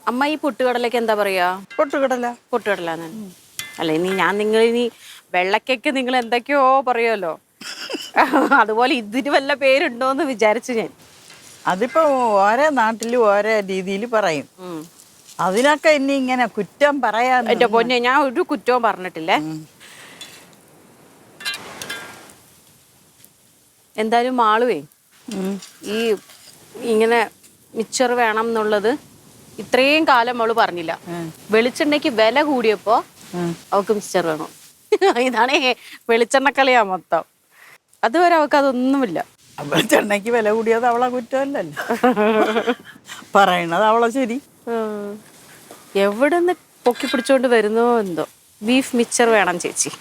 അമ്മ ഈ പൊട്ടുകടലൊക്കെ എന്താ പറയാ? പൊട്ടുകടല. പൊട്ടുകടല. അല്ല ഇനി നിങ്ങൾ വെള്ളക്കൊക്കെ നിങ്ങൾ എന്തൊക്കെയോ പറയുമല്ലോ. അതുപോലെ ഇതിന് വല്ല പേരുണ്ടോന്ന് വിചാരിച്ചു ഞാൻ. അതിപ്പോ ഓരോ നാട്ടിലും ഓരോ രീതിയിൽ പറയും. അതിനൊക്കെ ഇനി ഇങ്ങനെ കുറ്റം പറയാൻ എന്റെ പൊന്നെ, ഞാൻ ഒരു കുറ്റവും പറഞ്ഞിട്ടില്ലേ. എന്തായാലും മാളുവേ ഈ ഇങ്ങനെ മിച്ചർ വേണം എന്നുള്ളത് ഇത്രയും കാലം അവള് പറഞ്ഞില്ല. വെളിച്ചെണ്ണയ്ക്ക് വില കൂടിയപ്പോ അവൾക്ക് മിച്ചർ വേണം. ഇതാണ് വെളിച്ചെണ്ണക്കളിയാ മൊത്തം. അതുവരെ അവൾക്ക് അതൊന്നുമില്ല. വെളിച്ചെണ്ണയ്ക്ക് വില കൂടിയത് അവളെ കുറ്റമല്ലല്ലോ. പറയണത് അവളെ ശരി. എവിടെ നിന്ന് പൊക്കി പിടിച്ചോണ്ട് വരുന്നോ എന്തോ. ബീഫ് മിച്ചർ വേണം ചേച്ചി.